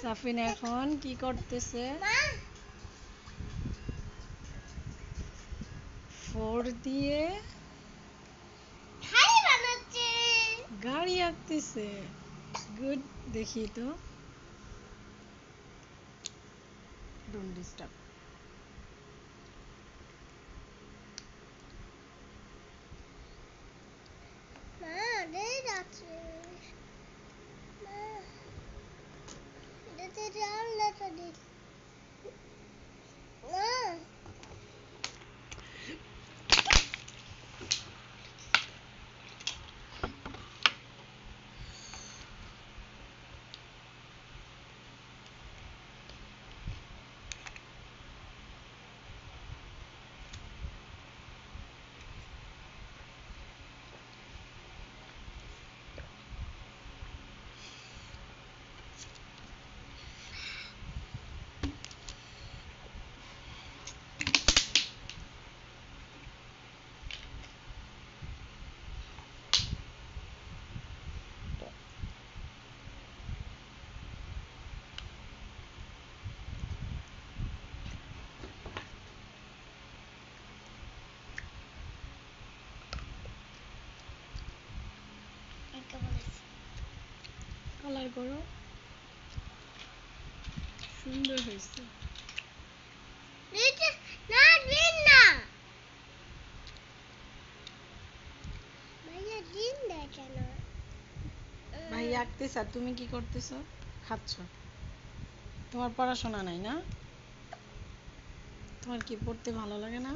সাফিন এখন কি করতেছে? ফোর দিয়ে গাড়ি আঁকতেছে। গুড, দেখি তো। Don't disturb. কালার করো, সুন্দর হয়েছে। ভাই আঁকতেছ আর তুমি কি করতেছো? খাচ্ছ। তোমার পড়াশোনা নাই না? তোমার কি পড়তে ভালো লাগে না?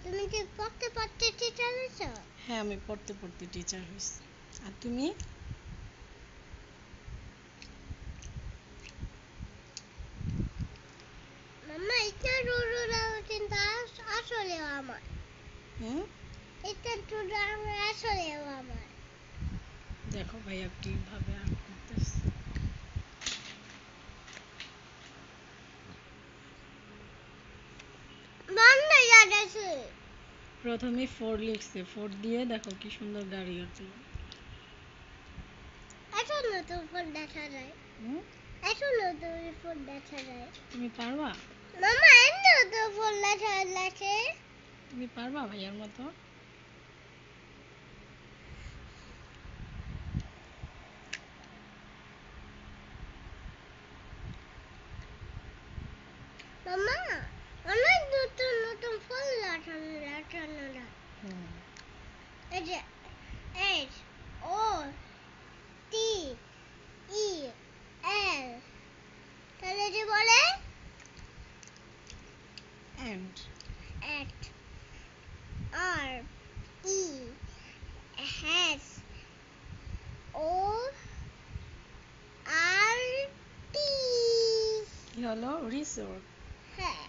তুমি কি পড়তে পড়তে টিচার হয়েছো? হ্যাঁ, আমি পড়তে পড়তে টিচার হয়েছি। আর তুমি? মাম্মা এটা রুরুরা কিন্তু আসলে আমার। এটা রুরুরা আসলে আমার। দেখো ভাইয়া কিভাবে আর্ট করতেছে। প্রথমে ফোর লিখছে, ফোর দিয়ে দেখো কি সুন্দর গাড়ি আঁকলো। এখনো তো ফোর দেখা যায়। এখনো তো ফোর দেখা যায়। তুমি পারবা? মামা এমনিও তো ফোর লেখা লেখে। তুমি পারবা ভাইয়ার মতো? মামা অনেক নতুন নতুন ফুল লাগানো যায়। এই যে H O T E L তাহলে যে বলে and R E S O R T কি হলো? রিসোর্ট। হ্যাঁ।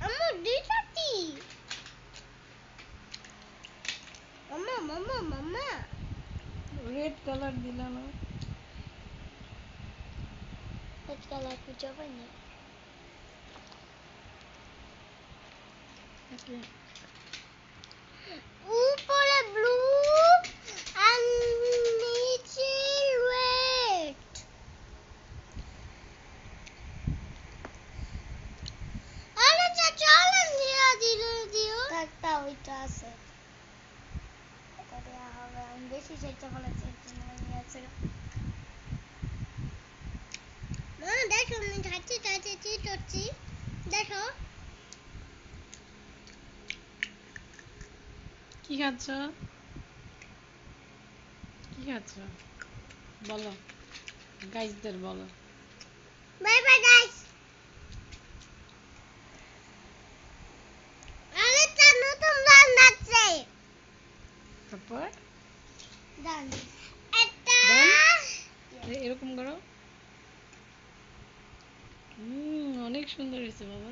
আমার দিশাটি মামা মামা মামা রেড কালার দিলা না? রেড কালার খুঁজে পাইনি। উপরে ব্লু আর নিচে রেড। আরে চলো দিও একটা ওইটা আছে। এটা দেওয়া হবে। আমি বেশি চেষ্টা করেছি আছে। মা দেখো আমি খাচ্ছি করছি। দেখো কি খাচ্ছ? কি খাচ্ছ বলো, গাইসদের বলো। Bye bye guys. আরেকটা নতুন গান আছে। তারপর গান একটা এরকম করো। অনেক সুন্দর হয়েছে বাবা।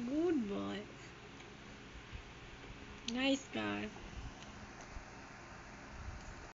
গুড বয়, নাইস কার।